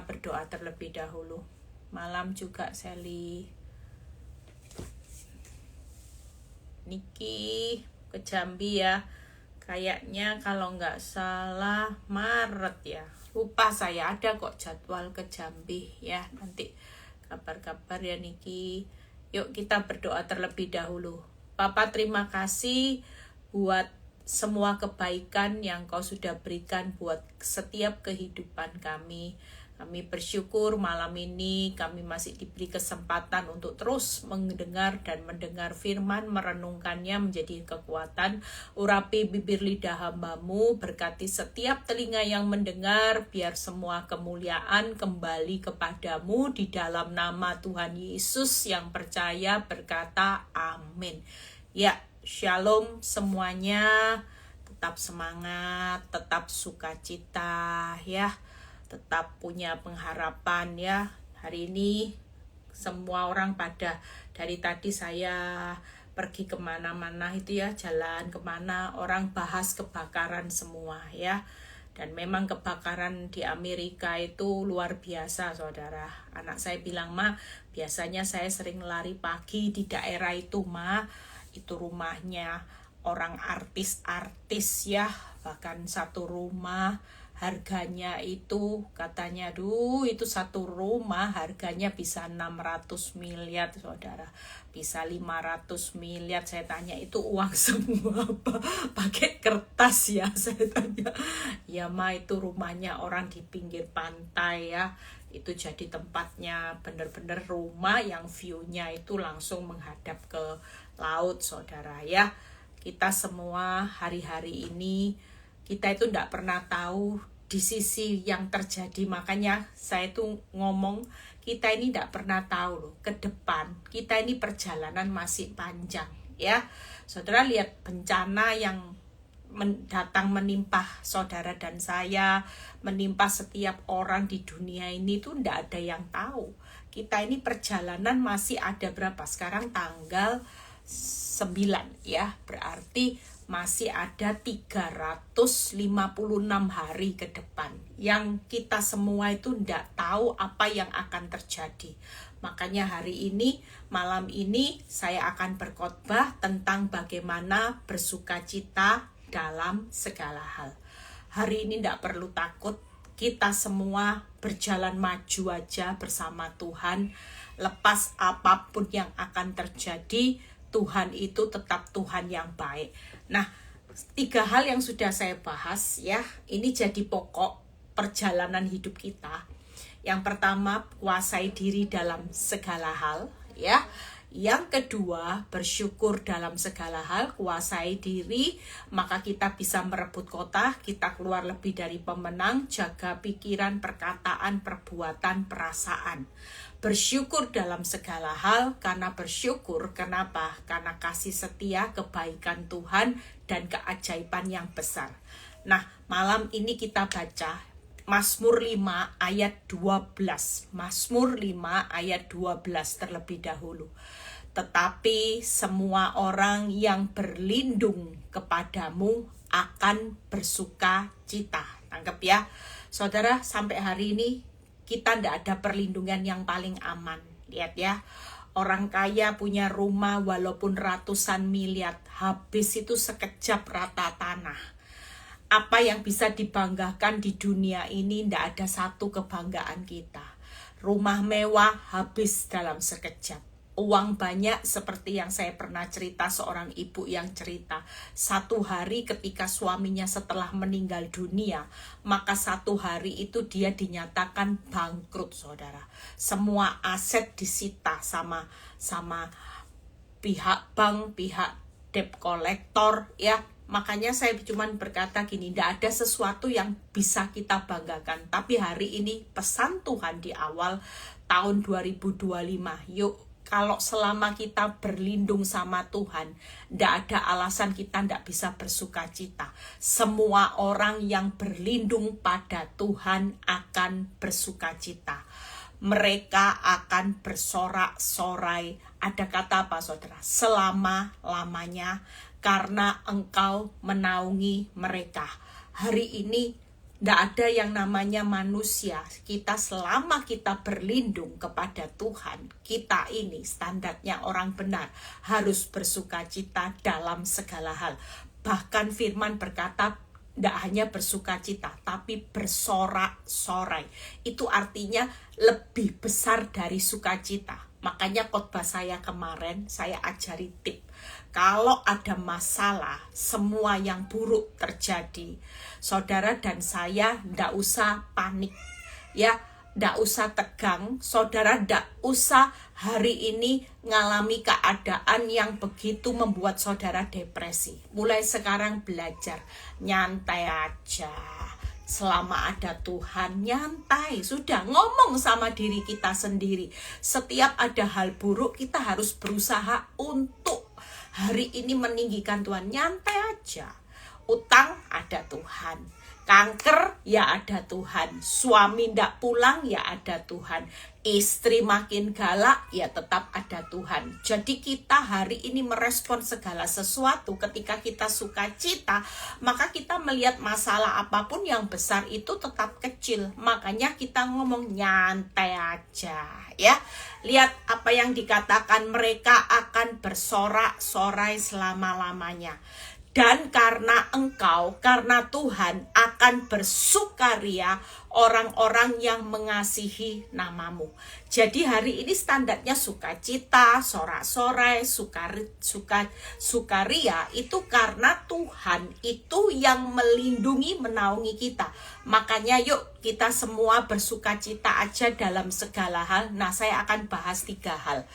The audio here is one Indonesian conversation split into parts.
kita berdoa terlebih dahulu. Malam juga Sally. Niki ke Jambi ya. Kayaknya kalau nggak salah Maret ya. Lupa saya, ada kok jadwal ke Jambi ya. Nanti kabar-kabar ya Niki. Yuk kita berdoa terlebih dahulu. Papa terima kasih buat semua kebaikan yang Kau sudah berikan buat setiap kehidupan kami. Kami bersyukur malam ini kami masih diberi kesempatan untuk terus mendengar dan mendengar firman, merenungkannya menjadi kekuatan. Urapi bibir lidah hamba-Mu, berkati setiap telinga yang mendengar, biar semua kemuliaan kembali kepadamu di dalam nama Tuhan Yesus yang percaya berkata amin. Ya, shalom semuanya, tetap semangat, tetap sukacita ya. Tetap punya pengharapan ya. Hari ini semua orang pada, dari tadi saya pergi kemana-mana itu ya, jalan kemana, orang bahas kebakaran semua ya. Dan memang kebakaran di Amerika itu luar biasa saudara. Anak saya bilang, Ma, biasanya saya sering lari pagi di daerah itu, Ma. Itu rumahnya orang artis-artis ya, bahkan satu rumah harganya itu katanya, itu satu rumah harganya bisa 600 miliar saudara, bisa 500 miliar. Saya tanya, itu uang semua apa pakai kertas ya? Saya tanya, ya Ma, itu rumahnya orang di pinggir pantai ya. Itu jadi tempatnya bener-bener rumah yang view-nya itu langsung menghadap ke laut saudara ya. Kita semua hari-hari ini kita itu tidak pernah tahu di sisi yang terjadi. Makanya saya tuh ngomong, kita ini tidak pernah tahu loh ke depan. Kita ini perjalanan masih panjang ya. Saudara lihat bencana yang datang menimpa saudara dan saya, menimpa setiap orang di dunia ini tuh tidak ada yang tahu. Kita ini perjalanan masih ada berapa? Sekarang tanggal 9 ya, berarti masih ada 356 hari ke depan yang kita semua itu tidak tahu apa yang akan terjadi. Makanya hari ini, malam ini saya akan berkhotbah tentang bagaimana bersukacita dalam segala hal. Hari ini tidak perlu takut, kita semua berjalan maju aja bersama Tuhan. Lepas apapun yang akan terjadi, Tuhan itu tetap Tuhan yang baik. Nah, 3 hal yang sudah saya bahas ya, ini jadi pokok perjalanan hidup kita. Yang pertama, kuasai diri dalam segala hal ya. Yang kedua, bersyukur dalam segala hal, kuasai diri, maka kita bisa merebut kota, kita keluar lebih dari pemenang, jaga pikiran, perkataan, perbuatan, perasaan. Bersyukur dalam segala hal, karena bersyukur, kenapa? Karena kasih setia, kebaikan Tuhan, dan keajaiban yang besar. Nah, malam ini kita baca Mazmur 5 ayat 12. Mazmur 5 ayat 12 terlebih dahulu. Tetapi semua orang yang berlindung kepadamu akan bersuka cita. Tangkap ya. Saudara, sampai hari ini kita tidak ada perlindungan yang paling aman. Lihat ya, orang kaya punya rumah walaupun ratusan miliar, habis itu sekejap rata tanah. Apa yang bisa dibanggakan di dunia ini, tidak ada satu kebanggaan kita. Rumah mewah habis dalam sekejap. Uang banyak, seperti yang saya pernah cerita, seorang ibu yang cerita, satu hari ketika suaminya setelah meninggal dunia, maka satu hari itu dia dinyatakan bangkrut saudara. Semua aset disita sama pihak bank, pihak debt collector ya. Makanya saya cuma berkata gini, tidak ada sesuatu yang bisa kita banggakan. Tapi hari ini pesan Tuhan di awal tahun 2025, yuk, kalau selama kita berlindung sama Tuhan, tidak ada alasan kita tidak bisa bersuka cita. Semua orang yang berlindung pada Tuhan akan bersuka cita. Mereka akan bersorak-sorai. Ada kata apa saudara? Selama-lamanya, karena Engkau menaungi mereka. Hari ini Tidak ada yang namanya manusia. Kita selama kita berlindung kepada Tuhan, kita ini standarnya orang benar, harus bersukacita dalam segala hal. Bahkan firman berkata, tidak hanya bersukacita, tapi bersorak-sorai. Itu artinya lebih besar dari sukacita. Makanya khotbah saya kemarin, saya ajari tip. Kalau ada masalah, semua yang buruk terjadi, saudara dan saya tidak usah panik, ya, tidak usah tegang. Saudara tidak usah hari ini ngalami keadaan yang begitu membuat saudara depresi. Mulai sekarang belajar nyantai aja. Selama ada Tuhan, nyantai. Sudah, ngomong sama diri kita sendiri. Setiap ada hal buruk, kita harus berusaha untuk hari ini meninggikan Tuhan. Nyantai aja. Utang, ada Tuhan. Kanker, ya ada Tuhan. Suami ndak pulang, ya ada Tuhan. Istri makin galak, ya tetap ada Tuhan. Jadi kita hari ini merespon segala sesuatu. Ketika kita sukacita, maka kita melihat masalah apapun yang besar itu tetap kecil. Makanya kita ngomong nyantai aja, ya. Lihat apa yang dikatakan, mereka akan bersorak-sorai selama-lamanya. Dan karena engkau, karena Tuhan akan bersukaria orang-orang yang mengasihi namamu. Jadi hari ini standarnya sukacita, sorak-sorai, sukaria itu karena Tuhan itu yang melindungi, menaungi kita. Makanya yuk kita semua bersukacita aja dalam segala hal. Nah, saya akan bahas 3 hal.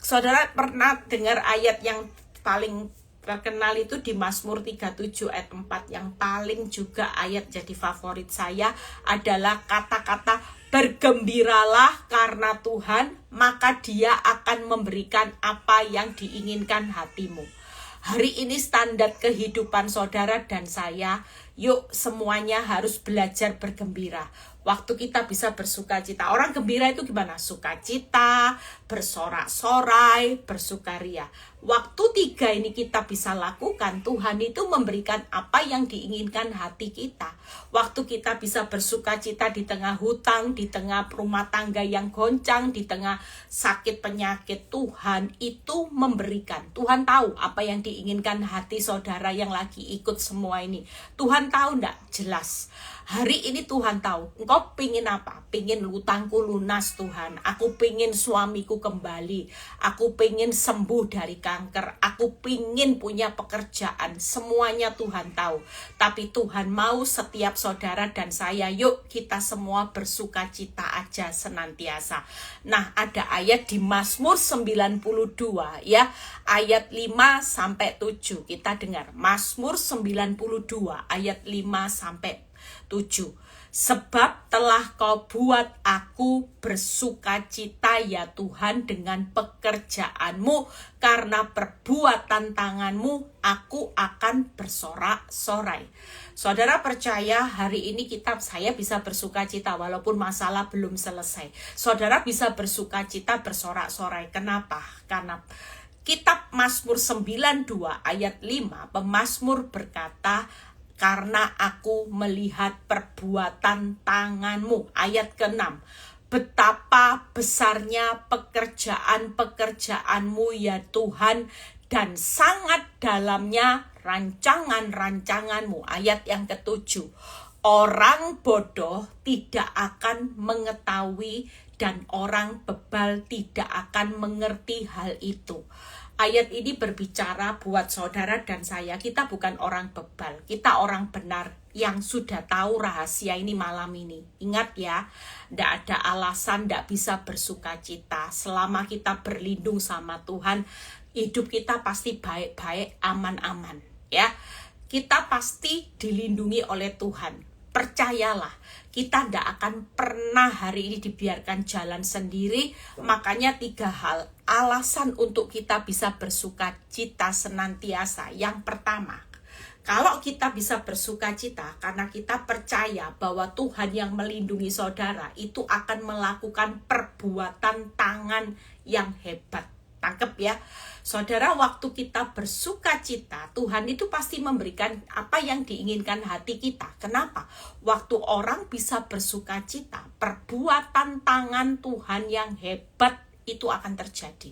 Saudara pernah dengar ayat yang paling terkenal itu di Mazmur 37 ayat 4, yang paling juga ayat jadi favorit saya adalah kata-kata bergembiralah karena Tuhan, maka Dia akan memberikan apa yang diinginkan hatimu. Hari ini standar kehidupan saudara dan saya, yuk semuanya harus belajar bergembira. Waktu kita bisa bersukacita. Orang gembira itu gimana? Sukacita, bersorak-sorai, bersukaria. Waktu 3 ini kita bisa lakukan, Tuhan itu memberikan apa yang diinginkan hati kita. Waktu kita bisa bersukacita di tengah hutang, di tengah rumah tangga yang goncang, di tengah sakit penyakit, Tuhan itu memberikan. Tuhan tahu apa yang diinginkan hati saudara yang lagi ikut semua ini. Tuhan tahu enggak? Jelas. Hari ini Tuhan tahu, engkau pingin apa? Pingin hutangku lunas Tuhan. Aku pingin suamiku kembali. Aku pingin sembuh dari kanker. Aku pingin punya pekerjaan. Semuanya Tuhan tahu. Tapi Tuhan mau setiap saudara dan saya, yuk kita semua bersukacita aja senantiasa. Nah, ada ayat di Mazmur 92 ya. Ayat 5-7. Kita dengar. Mazmur 92 ayat 5-7. Sebab telah kau buat aku bersukacita ya Tuhan dengan pekerjaanmu, karena perbuatan tanganmu aku akan bersorak-sorai. Saudara percaya hari ini saya bisa bersukacita walaupun masalah belum selesai. Saudara bisa bersukacita, bersorak-sorai. Kenapa? Karena kitab Mazmur 92 ayat 5, pemazmur berkata, karena aku melihat perbuatan tanganmu. Ayat ke-6, betapa besarnya pekerjaan-pekerjaanmu ya Tuhan, dan sangat dalamnya rancangan-rancanganmu. Ayat yang ke-7, orang bodoh tidak akan mengetahui dan orang bebal tidak akan mengerti hal itu. Ayat ini berbicara buat saudara dan saya, kita bukan orang bebal, kita orang benar yang sudah tahu rahasia ini malam ini. Ingat ya, tidak ada alasan tidak bisa bersukacita. Selama kita berlindung sama Tuhan, hidup kita pasti baik-baik, aman-aman. Ya, kita pasti dilindungi oleh Tuhan. Percayalah, kita tidak akan pernah hari ini dibiarkan jalan sendiri. Makanya 3 hal alasan untuk kita bisa bersukacita senantiasa. Yang pertama, kalau kita bisa bersukacita karena kita percaya bahwa Tuhan yang melindungi saudara itu akan melakukan perbuatan tangan yang hebat. Tangkep ya. Saudara, waktu kita bersuka cita, Tuhan itu pasti memberikan apa yang diinginkan hati kita. Kenapa? Waktu orang bisa bersuka cita, perbuatan tangan Tuhan yang hebat itu akan terjadi.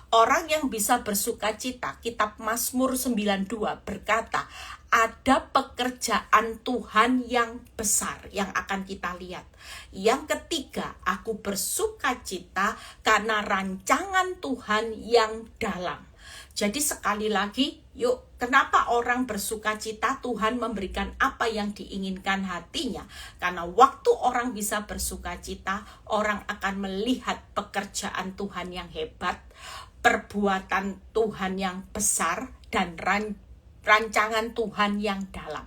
Orang yang bisa bersuka cita, kitab Mazmur 92 berkata, ada pekerjaan Tuhan yang besar yang akan kita lihat. Yang ketiga, aku bersuka cita karena rancangan Tuhan yang dalam. Jadi sekali lagi, yuk, kenapa orang bersuka cita? Tuhan memberikan apa yang diinginkan hatinya. Karena waktu orang bisa bersuka cita, orang akan melihat pekerjaan Tuhan yang hebat, perbuatan Tuhan yang besar, dan rancangan Tuhan yang dalam.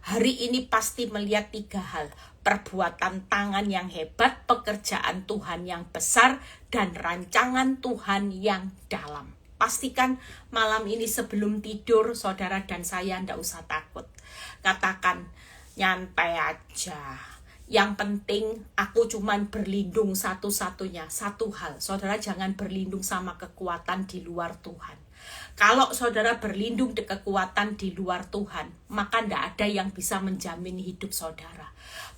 Hari ini pasti melihat 3 hal. Perbuatan tangan yang hebat, pekerjaan Tuhan yang besar, dan rancangan Tuhan yang dalam. Pastikan malam ini sebelum tidur, saudara dan saya tidak usah takut. Katakan, nyantai aja. Yang penting aku cuman berlindung satu-satunya, satu hal. Saudara jangan berlindung sama kekuatan di luar Tuhan. Kalau saudara berlindung di kekuatan di luar Tuhan, maka tidak ada yang bisa menjamin hidup saudara.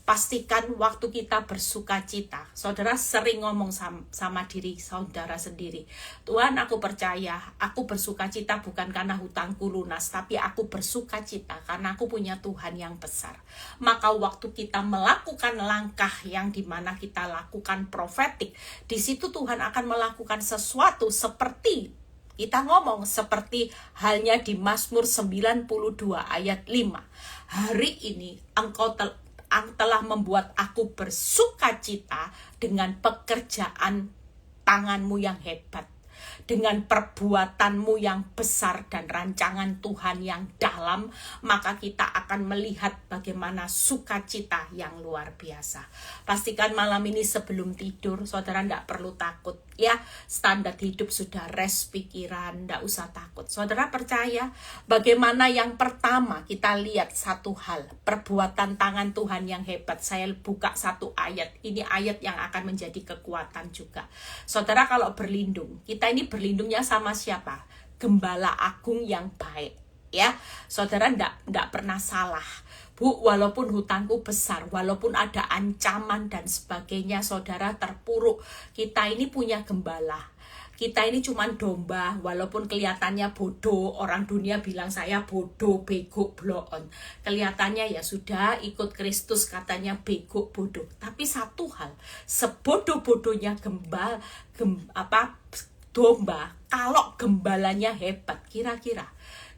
Pastikan waktu kita bersuka cita, saudara sering ngomong sama diri saudara sendiri. Tuhan, aku percaya, aku bersuka cita bukan karena hutangku lunas, tapi aku bersuka cita karena aku punya Tuhan yang besar. Maka waktu kita melakukan langkah yang dimana kita lakukan profetik, di situ Tuhan akan melakukan sesuatu seperti kita ngomong seperti halnya di Mazmur 92 ayat 5. Hari ini engkau telah membuat aku bersuka cita dengan pekerjaan tanganmu yang hebat, dengan perbuatanmu yang besar dan rancangan Tuhan yang dalam, maka kita akan melihat bagaimana sukacita yang luar biasa. Pastikan malam ini sebelum tidur, saudara tidak perlu takut. Ya, standar hidup sudah rest pikiran, tidak usah takut. Saudara percaya bagaimana yang pertama kita lihat satu hal, perbuatan tangan Tuhan yang hebat. Saya buka satu ayat, ini ayat yang akan menjadi kekuatan juga. Saudara kalau berlindung, kita ini berlindungnya sama siapa? Gembala agung yang baik. Ya, saudara tidak pernah salah. Bu, walaupun hutangku besar, walaupun ada ancaman dan sebagainya, saudara terpuruk, kita ini punya gembala. Kita ini cuma domba, walaupun kelihatannya bodoh, orang dunia bilang saya bodoh, bego, bloon. Kelihatannya ya sudah ikut Kristus katanya bego, bodoh. Tapi satu hal, sebodoh-bodohnya domba, kalau gembalanya hebat, kira-kira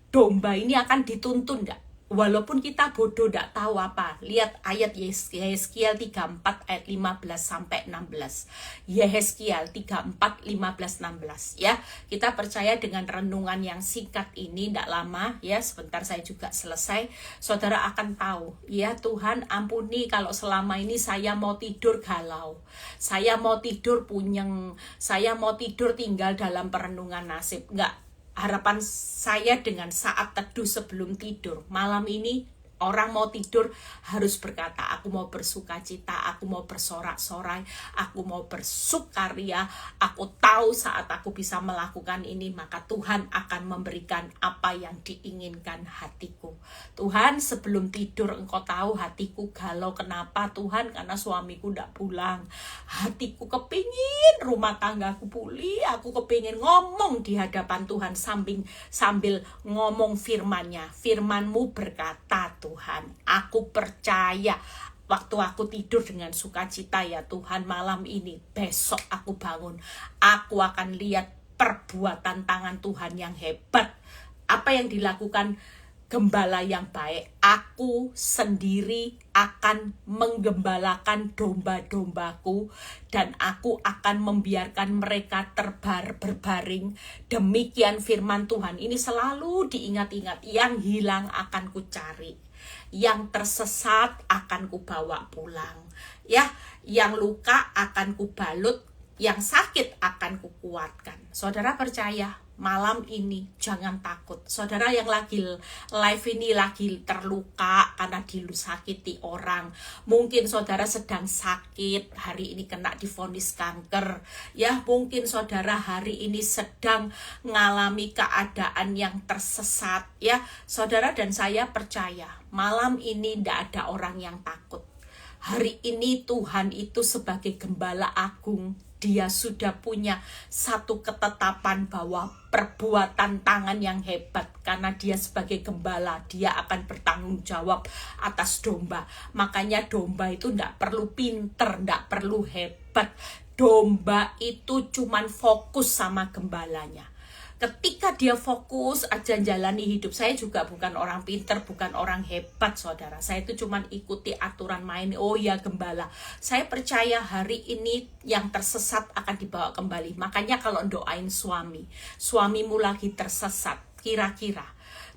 domba ini akan dituntun enggak? Walaupun kita bodoh tidak tahu apa. Lihat ayat Yehezkiel 34 ayat 15 sampai 16. Yehezkiel 34 15 16 ya. Kita percaya dengan renungan yang singkat ini tidak lama ya, sebentar saya juga selesai. Saudara akan tahu, ya Tuhan ampuni kalau selama ini saya mau tidur galau. Saya mau tidur punyeng, saya mau tidur tinggal dalam perenungan nasib. Enggak. Harapan saya dengan saat teduh sebelum tidur, malam ini orang mau tidur harus berkata, aku mau bersuka cita, aku mau bersorak-sorai, aku mau bersukaria, aku tahu saat aku bisa melakukan ini, maka Tuhan akan memberikan apa yang diinginkan hatiku. Tuhan, sebelum tidur engkau tahu hatiku galau. Kenapa Tuhan? Karena suamiku tidak pulang. Hatiku kepingin rumah tanggaku pulih, aku kepingin ngomong di hadapan Tuhan sambil ngomong firman-Nya. Firman-Mu berkata, Tuhan, aku percaya waktu aku tidur dengan sukacita ya Tuhan, malam ini, besok aku bangun, aku akan lihat perbuatan tangan Tuhan yang hebat. Apa yang dilakukan gembala yang baik? Aku sendiri akan menggembalakan domba-dombaku dan aku akan membiarkan mereka berbaring. Demikian firman Tuhan. Ini selalu diingat-ingat, yang hilang akan kucari, yang tersesat akan kubawa pulang, ya, yang luka akan kubalut, yang sakit akan kukuatkan. Saudara percaya malam ini jangan takut. Saudara yang lagi live ini lagi terluka karena disakiti orang. Mungkin saudara sedang sakit, hari ini kena divonis kanker. Ya, mungkin saudara hari ini sedang mengalami keadaan yang tersesat. Ya, saudara dan saya percaya, malam ini tidak ada orang yang takut. Hari ini Tuhan itu sebagai Gembala Agung, Dia sudah punya satu ketetapan bahwa perbuatan tangan yang hebat. Karena Dia sebagai gembala, Dia akan bertanggung jawab atas domba. Makanya domba itu tidak perlu pinter, tidak perlu hebat. Domba itu cuman fokus sama gembalanya. Ketika dia fokus aja jalani hidup. Saya juga bukan orang pinter, bukan orang hebat, saudara. Saya itu cuman ikuti aturan main. Oh ya, gembala. Saya percaya hari ini yang tersesat akan dibawa kembali. Makanya kalau doain suamimu lagi tersesat, kira-kira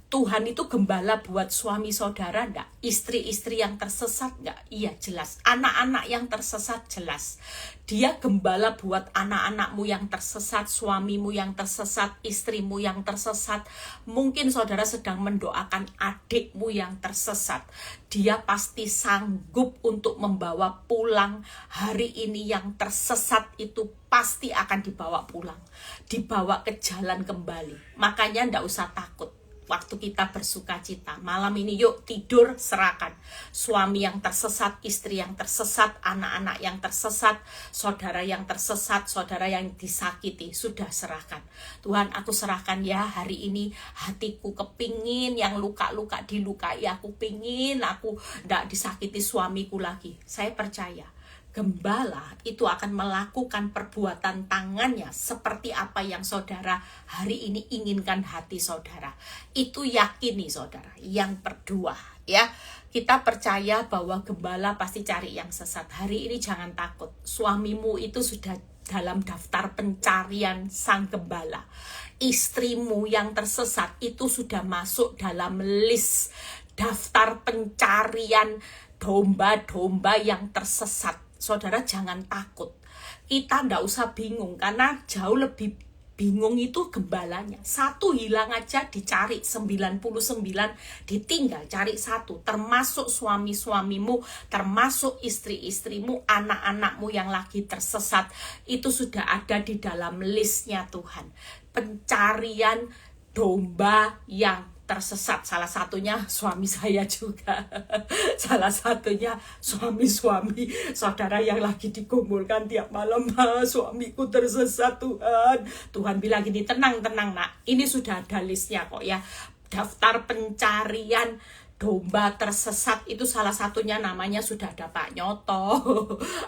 Tuhan itu gembala buat suami saudara enggak? Istri-istri yang tersesat enggak? Iya, jelas. Anak-anak yang tersesat, jelas. Dia gembala buat anak-anakmu yang tersesat, suamimu yang tersesat, istrimu yang tersesat. Mungkin saudara sedang mendoakan adikmu yang tersesat. Dia pasti sanggup untuk membawa pulang hari ini yang tersesat itu, pasti akan dibawa pulang. Dibawa ke jalan kembali. Makanya enggak usah takut. Waktu kita bersuka cita, malam ini yuk tidur, serahkan. Suami yang tersesat, istri yang tersesat, anak-anak yang tersesat, saudara yang tersesat, saudara yang disakiti, sudah serahkan. Tuhan, aku serahkan ya hari ini, hatiku kepingin yang luka-luka dilukai, aku pingin aku tidak disakiti suamiku lagi. Saya percaya Gembala itu akan melakukan perbuatan tangannya seperti apa yang saudara hari ini inginkan hati saudara. Itu yakini saudara. Yang kedua ya, kita percaya bahwa gembala pasti cari yang sesat. Hari ini jangan takut. Suamimu itu sudah dalam daftar pencarian sang gembala. Istrimu yang tersesat itu sudah masuk dalam list daftar pencarian domba-domba yang tersesat. Saudara jangan takut. Kita ndak usah bingung karena jauh lebih bingung itu gembalanya. Satu hilang aja dicari 99, ditinggal cari satu. Termasuk suami-suamimu, termasuk istri-istrimu, anak-anakmu yang lagi tersesat. Itu sudah ada di dalam listnya Tuhan. Pencarian domba yang tersesat, salah satunya suami saya juga. Salah satunya suami-suami saudara yang lagi digumulkan tiap malam, suamiku tersesat Tuhan. Tuhan bilang gini, tenang nak, ini sudah ada listnya kok ya. Daftar pencarian domba tersesat itu salah satunya namanya sudah ada Pak Nyoto,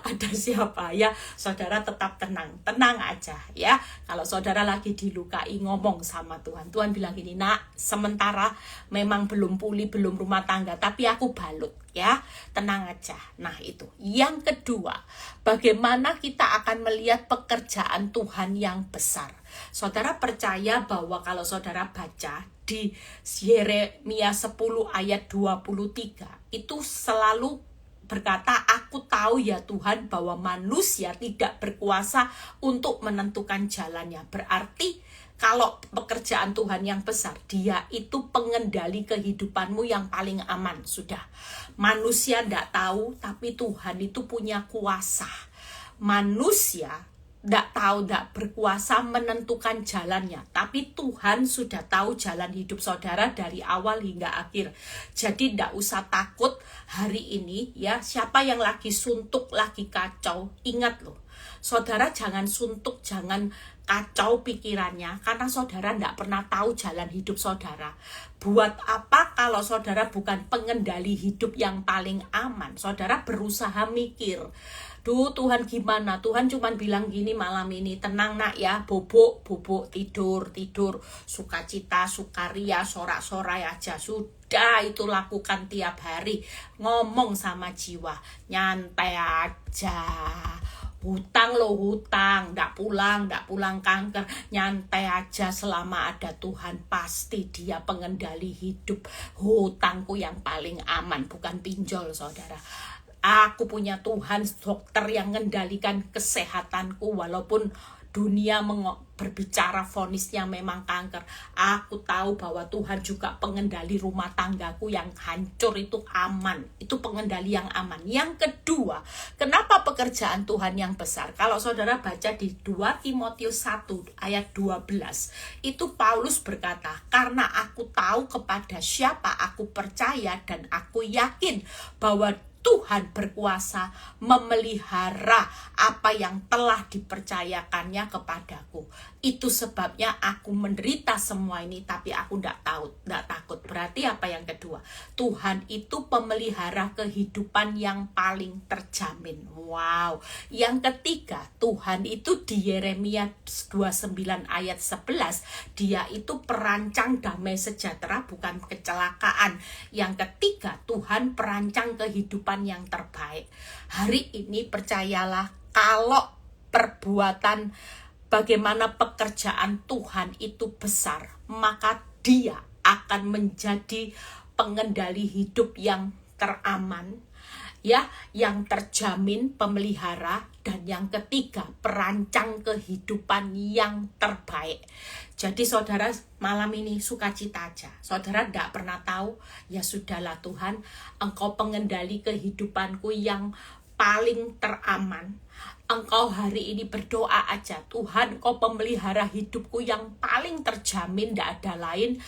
ada siapa ya. Saudara tetap tenang aja ya. Kalau saudara lagi dilukai, ngomong sama Tuhan. Tuhan bilang gini, nak, sementara memang belum pulih, belum rumah tangga, tapi aku balut ya, tenang aja. Nah itu. Yang kedua, bagaimana kita akan melihat pekerjaan Tuhan yang besar. Saudara percaya bahwa kalau saudara baca di Yeremia 10 ayat 23 itu selalu berkata, aku tahu ya Tuhan bahwa manusia tidak berkuasa untuk menentukan jalannya. Berarti kalau pekerjaan Tuhan yang besar, dia itu pengendali kehidupanmu yang paling aman. Sudah, manusia tidak tahu, tapi Tuhan itu punya kuasa. Manusia tidak tahu, tidak berkuasa menentukan jalannya, tapi Tuhan sudah tahu jalan hidup saudara dari awal hingga akhir. Jadi tidak usah takut hari ini ya. Siapa yang lagi suntuk, lagi kacau, ingat loh, saudara jangan suntuk, jangan kacau pikirannya, karena saudara tidak pernah tahu jalan hidup saudara. Buat apa kalau saudara bukan pengendali hidup yang paling aman? Saudara berusaha mikir, duh Tuhan gimana? Tuhan cuma bilang gini malam ini, tenang nak ya, bobok, tidur, sukacita, sukaria, sorak-sorai aja. Sudah itu lakukan tiap hari. Ngomong sama jiwa, nyantai aja. Hutang lo hutang, ndak pulang kanker, nyantai aja selama ada Tuhan, pasti dia pengendali hidup. Hutangku yang paling aman, bukan pinjol saudara. Aku punya Tuhan, dokter yang mengendalikan kesehatanku, walaupun dunia berbicara vonisnya memang kanker. Aku tahu bahwa Tuhan juga pengendali rumah tanggaku yang hancur itu aman. Itu pengendali yang aman. Yang kedua, kenapa pekerjaan Tuhan yang besar? Kalau saudara baca di 2 Timotius 1 ayat 12, itu Paulus berkata, karena aku tahu kepada siapa aku percaya dan aku yakin bahwa Tuhan berkuasa memelihara apa yang telah dipercayakannya kepadaku. Itu sebabnya aku menderita semua ini, tapi aku tidak takut. Berarti apa yang kedua? Tuhan itu pemelihara kehidupan yang paling terjamin. Wow. Yang ketiga, Tuhan itu di Yeremia 29 ayat 11, dia itu perancang damai sejahtera, bukan kecelakaan. Yang ketiga, Tuhan perancang kehidupan yang terbaik. Hari ini percayalah, kalau perbuatan bagaimana pekerjaan Tuhan itu besar, maka dia akan menjadi pengendali hidup yang teraman, ya, yang terjamin, pemelihara, dan yang ketiga, perancang kehidupan yang terbaik. Jadi saudara malam ini sukacita aja. Saudara tidak pernah tahu, ya sudahlah Tuhan, Engkau pengendali kehidupanku yang paling teraman. Engkau hari ini berdoa aja, Tuhan Engkau pemelihara hidupku yang paling terjamin, tidak ada lain.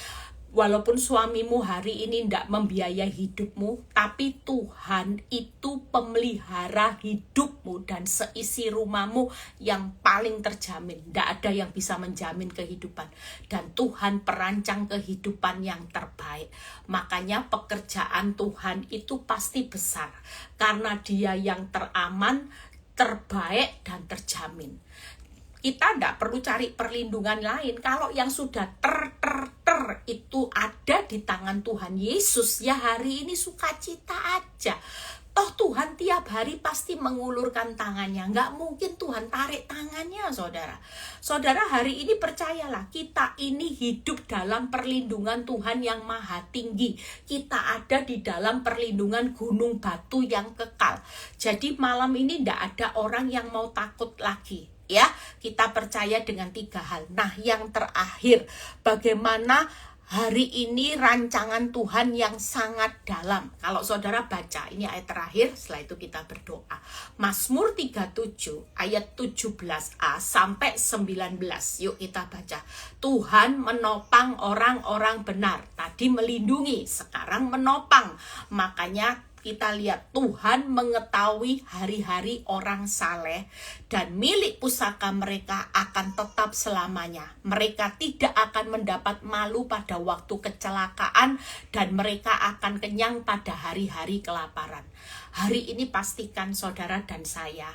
Walaupun suamimu hari ini tidak membiayai hidupmu, tapi Tuhan itu pemelihara hidupmu dan seisi rumahmu yang paling terjamin. Tidak ada yang bisa menjamin kehidupan. Dan Tuhan perancang kehidupan yang terbaik. Makanya pekerjaan Tuhan itu pasti besar. Karena dia yang teraman, terbaik, dan terjamin. Kita tidak perlu cari perlindungan lain. Kalau yang sudah itu ada di tangan Tuhan Yesus, ya hari ini sukacita aja. Toh Tuhan tiap hari pasti mengulurkan tangannya. Nggak mungkin Tuhan tarik tangannya, saudara. Saudara hari ini percayalah, kita ini hidup dalam perlindungan Tuhan yang maha tinggi. Kita ada di dalam perlindungan gunung batu yang kekal. Jadi malam ini nggak ada orang yang mau takut lagi. Ya, kita percaya dengan 3 hal. Nah, yang terakhir, bagaimana hari ini rancangan Tuhan yang sangat dalam. Kalau saudara baca, ini ayat terakhir, setelah itu kita berdoa. Mazmur 37 ayat 17a sampai 19. Yuk kita baca. Tuhan menopang orang-orang benar. Tadi melindungi, sekarang menopang. Makanya kita lihat Tuhan mengetahui hari-hari orang saleh dan milik pusaka mereka akan tetap selamanya. Mereka tidak akan mendapat malu pada waktu kecelakaan dan mereka akan kenyang pada hari-hari kelaparan. Hari ini pastikan saudara dan saya,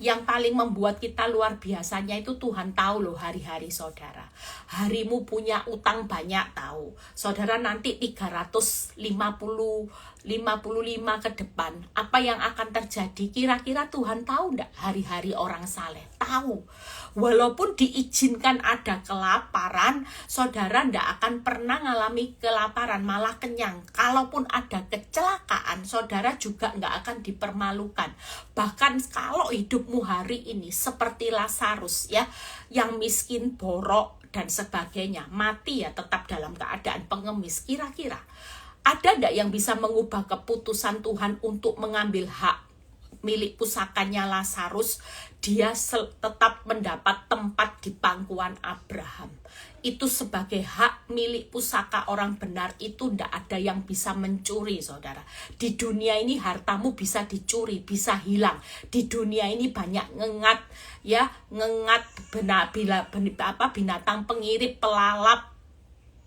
yang paling membuat kita luar biasanya itu Tuhan tahu loh hari-hari saudara. Harimu punya utang banyak tahu. Saudara nanti 355 ke depan, apa yang akan terjadi? Kira-kira Tuhan tahu enggak hari-hari orang saleh? Tahu. Walaupun diizinkan ada kelaparan, saudara enggak akan pernah ngalami kelaparan, malah kenyang. Kalaupun ada kecelakaan, saudara juga enggak akan dipermalukan. Bahkan kalau hidupmu hari ini seperti Lazarus, ya, yang miskin, borok, dan sebagainya, mati ya tetap dalam keadaan pengemis. Kira-kira ada enggak yang bisa mengubah keputusan Tuhan untuk mengambil hak milik pusakanya Lazarus? Dia tetap mendapat tempat di pangkuan Abraham. Itu sebagai hak milik pusaka orang benar, itu tidak ada yang bisa mencuri, saudara. Di dunia ini hartamu bisa dicuri, bisa hilang. Di dunia ini banyak ngengat, ya, binatang pengirip, pelalap,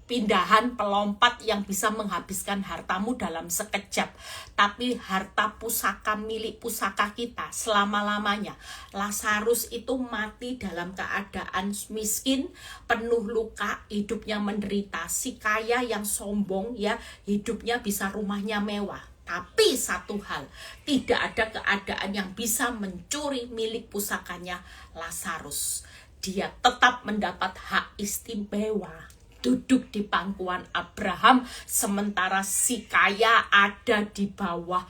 pindahan, pelompat yang bisa menghabiskan hartamu dalam sekejap. Tapi harta pusaka milik pusaka kita selama-lamanya. Lazarus itu mati dalam keadaan miskin, penuh luka, hidupnya menderita. Si kaya yang sombong, ya, hidupnya bisa rumahnya mewah. Tapi satu hal, tidak ada keadaan yang bisa mencuri milik pusakanya Lazarus. Dia tetap mendapat hak istimewa, duduk di pangkuan Abraham, sementara si kaya ada di bawah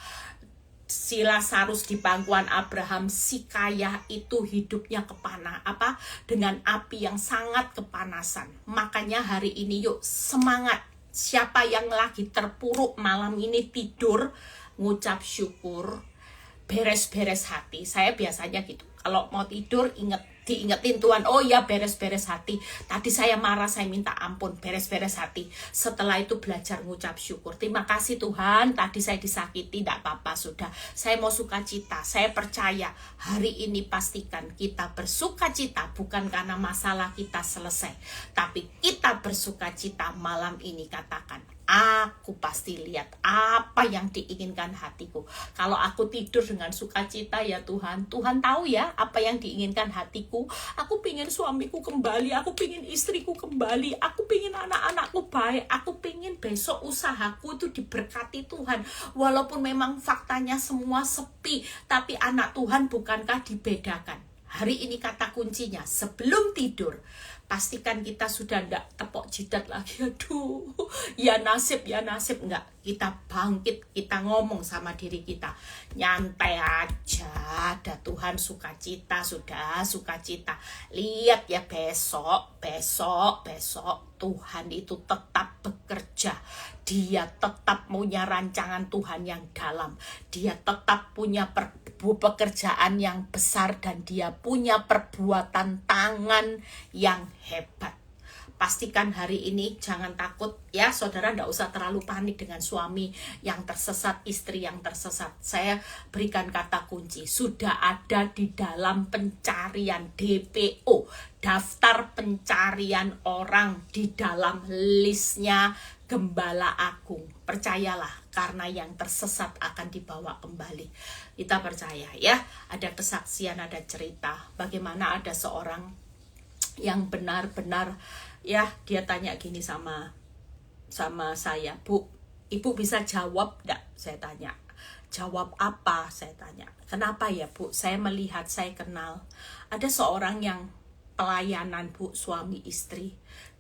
si Lazarus di pangkuan Abraham, si kaya itu hidupnya dengan api yang sangat kepanasan. Makanya hari ini yuk semangat. Siapa yang lagi terpuruk malam ini tidur, ngucap syukur, beres-beres hati. Saya biasanya gitu. Kalau mau tidur diingetin Tuhan, oh ya beres-beres hati. Tadi saya marah, saya minta ampun, beres-beres hati. Setelah itu belajar ngucap syukur. Terima kasih Tuhan, tadi saya disakiti, tidak apa-apa sudah. Saya mau sukacita, saya percaya hari ini pastikan kita bersukacita bukan karena masalah kita selesai. Tapi kita bersukacita malam ini, katakan, aku pasti lihat apa yang diinginkan hatiku. Kalau aku tidur dengan sukacita ya Tuhan, Tuhan tahu ya apa yang diinginkan hatiku. Aku pingin suamiku kembali, aku pingin istriku kembali, aku pingin anak-anakku baik, aku pingin besok usahaku itu diberkati Tuhan. Walaupun memang faktanya semua sepi, tapi anak Tuhan bukankah dibedakan? Hari ini kata kuncinya, sebelum tidur, pastikan kita sudah enggak tepok jidat lagi. Aduh, ya nasib, enggak. Kita bangkit, kita ngomong sama diri kita. Nyantai aja, ada Tuhan sukacita, sudah sukacita. Lihat ya besok Tuhan itu tetap bekerja. Dia tetap punya rancangan Tuhan yang dalam. Dia tetap punya pekerjaan yang besar dan dia punya perbuatan tangan yang hebat. Pastikan hari ini jangan takut ya saudara, enggak usah terlalu panik dengan suami yang tersesat, istri yang tersesat. Saya berikan kata kunci, sudah ada di dalam pencarian DPO, daftar pencarian orang di dalam listnya Gembala Agung. Percayalah, karena yang tersesat akan dibawa kembali. Kita percaya ya, ada kesaksian, ada cerita bagaimana ada seorang yang benar-benar ya, dia tanya gini sama saya, Bu, Ibu bisa jawab enggak? Saya tanya. Jawab apa? Saya tanya. Kenapa ya Bu? Saya melihat, saya kenal ada seorang yang pelayanan Bu, suami istri,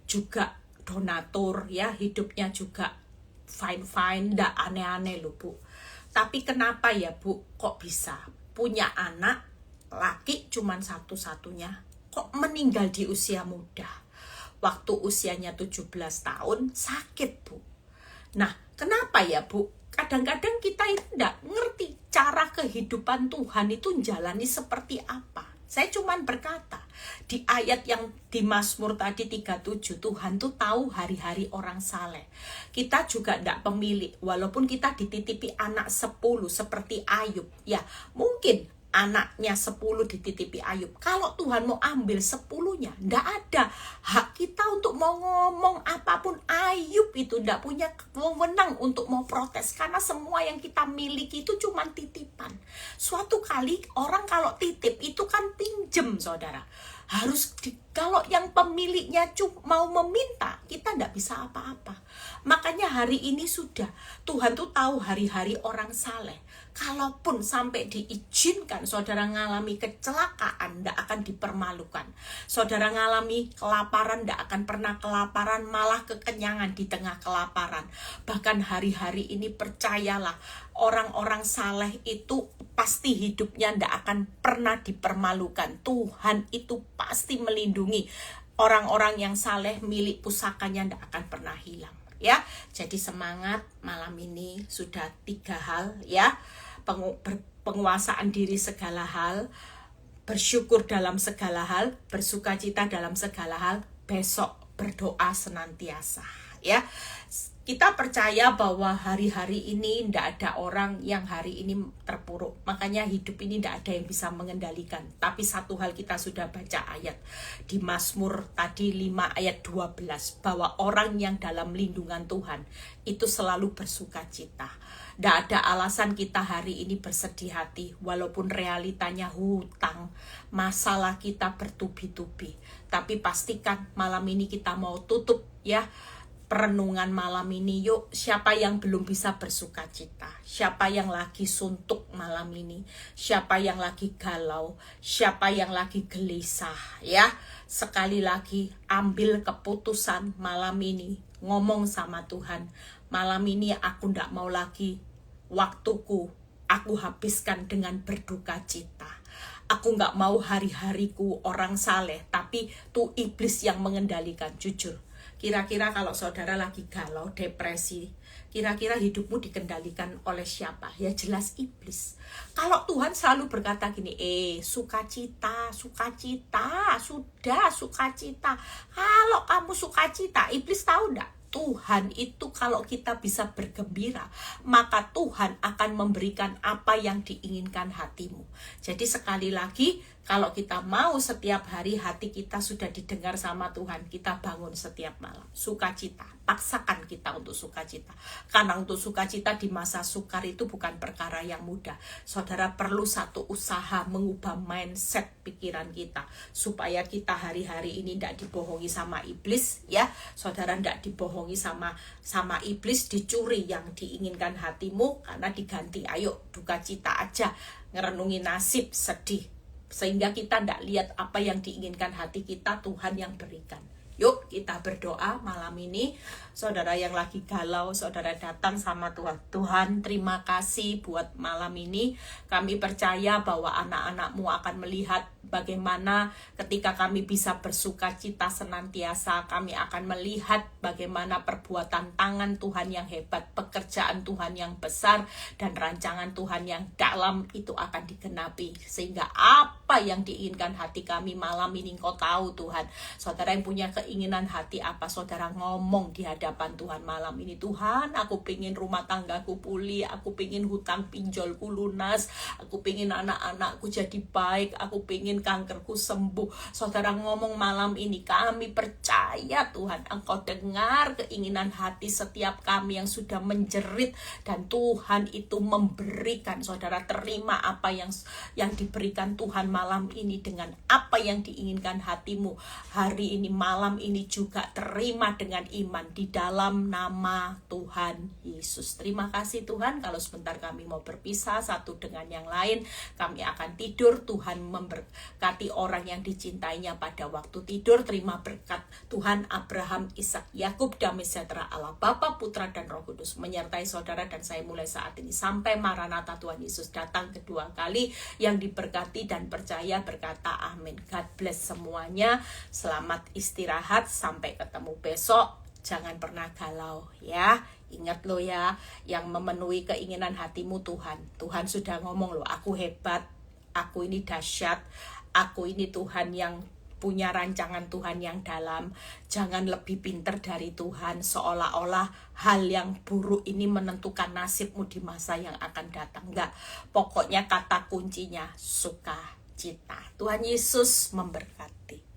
juga donatur ya, hidupnya juga fine-fine, enggak aneh-aneh loh Bu. Tapi kenapa ya Bu, kok bisa punya anak laki cuman satu-satunya, kok meninggal di usia muda? Waktu usianya 17 tahun sakit Bu. Nah kenapa ya Bu? Kadang-kadang kita itu enggak ngerti cara kehidupan Tuhan itu jalani seperti apa. Saya cuman berkata, di ayat yang di Mazmur tadi 37, Tuhan tuh tahu hari-hari orang saleh. Kita juga enggak pemilik, walaupun kita dititipi anak 10 seperti Ayub. Ya mungkin anaknya 10 dititipi Ayub. Kalau Tuhan mau ambil 10-nya, enggak ada hak kita untuk mau ngomong apapun. Ayub itu enggak punya wewenang untuk mau protes, karena semua yang kita miliki itu cuma titipan. Suatu kali orang kalau titip itu kan pinjem saudara. Kalau yang pemiliknya mau meminta, kita enggak bisa apa-apa. Makanya hari ini sudah, Tuhan tuh tahu hari-hari orang saleh. Kalaupun sampai diizinkan saudara ngalami kecelakaan, tidak akan dipermalukan. Saudara ngalami kelaparan, tidak akan pernah kelaparan, malah kekenyangan di tengah kelaparan. Bahkan hari-hari ini percayalah, orang-orang saleh itu pasti hidupnya tidak akan pernah dipermalukan. Tuhan itu pasti melindungi. Orang-orang yang saleh, milik pusakanya tidak akan pernah hilang. Ya, jadi semangat malam ini sudah 3 hal ya. Penguasaan diri segala hal, bersyukur dalam segala hal, bersukacita dalam segala hal, besok berdoa senantiasa ya. Kita percaya bahwa hari-hari ini tidak ada orang yang hari ini terpuruk. Makanya hidup ini tidak ada yang bisa mengendalikan. Tapi satu hal kita sudah baca ayat di Mazmur tadi 5 ayat 12. Bahwa orang yang dalam lindungan Tuhan itu selalu bersukacita. Tidak ada alasan kita hari ini bersedih hati. Walaupun realitanya hutang, masalah kita bertubi-tubi. Tapi pastikan malam ini kita mau tutup ya perenungan malam ini. Yuk, siapa yang belum bisa bersukacita, siapa yang lagi suntuk malam ini, siapa yang lagi galau, siapa yang lagi gelisah ya, sekali lagi ambil keputusan malam ini, ngomong sama Tuhan, malam ini aku ndak mau lagi waktuku aku habiskan dengan berduka cita. Aku nggak mau hari-hariku orang saleh, tapi tuh iblis yang mengendalikan. Jujur, kira-kira kalau saudara lagi galau, depresi, kira-kira hidupmu dikendalikan oleh siapa? Ya jelas iblis. Kalau Tuhan selalu berkata gini, sukacita, sukacita, sudah sukacita. Kalau kamu sukacita, iblis tahu enggak? Tuhan itu kalau kita bisa bergembira, maka Tuhan akan memberikan apa yang diinginkan hatimu. Jadi sekali lagi, kalau kita mau setiap hari hati kita sudah didengar sama Tuhan, kita bangun setiap malam. Sukacita, paksakan kita untuk sukacita. Karena untuk sukacita di masa sukar itu bukan perkara yang mudah. Saudara perlu satu usaha mengubah mindset pikiran kita. Supaya kita hari-hari ini tidak dibohongi sama iblis, ya. Saudara tidak dibohongi sama iblis, dicuri yang diinginkan hatimu, karena diganti, ayo duka cita aja, ngerenungi nasib, sedih. Sehingga kita tidak lihat apa yang diinginkan hati kita, Tuhan yang berikan. Yuk kita berdoa malam ini. Saudara yang lagi galau, saudara datang sama Tuhan. Tuhan, terima kasih buat malam ini. Kami percaya bahwa anak-anak-Mu akan melihat bagaimana ketika kami bisa bersuka cita senantiasa. Kami akan melihat bagaimana perbuatan tangan Tuhan yang hebat, pekerjaan Tuhan yang besar, dan rancangan Tuhan yang dalam itu akan digenapi. Sehingga apa yang diinginkan hati kami malam ini Engkau tahu Tuhan. Saudara yang punya keinginan hati apa, saudara ngomong di hadapan Tuhan malam ini. Tuhan, aku pengen rumah tanggaku pulih, aku pengen hutang pinjolku lunas, aku pengen anak-anakku jadi baik, aku pengen kankerku sembuh. Saudara ngomong malam ini, kami percaya Tuhan, Engkau dengar keinginan hati setiap kami yang sudah menjerit, dan Tuhan itu memberikan. Saudara terima apa yang diberikan Tuhan malam ini dengan apa yang diinginkan hatimu hari ini, malam ini juga terima dengan iman di dalam nama Tuhan Yesus. Terima kasih Tuhan. Kalau sebentar kami mau berpisah satu dengan yang lain, kami akan tidur. Tuhan memberkati orang yang dicintainya pada waktu tidur. Terima berkat Tuhan Abraham, Ishak, Yakub, damai sejahtera Allah Bapa, Putra, dan Roh Kudus menyertai saudara dan saya mulai saat ini sampai Maranatha Tuhan Yesus datang kedua kali. Yang diberkati dan percaya berkata amin. God bless semuanya. Selamat istirahat, sampai ketemu besok. Jangan pernah galau ya. Ingat lo ya, yang memenuhi keinginan hatimu Tuhan. Tuhan sudah ngomong lo, aku hebat, aku ini dahsyat, aku ini Tuhan yang punya rancangan Tuhan yang dalam. Jangan lebih pintar dari Tuhan, seolah-olah hal yang buruk ini menentukan nasibmu di masa yang akan datang. Enggak, pokoknya kata kuncinya sukacita. Tuhan Yesus memberkati.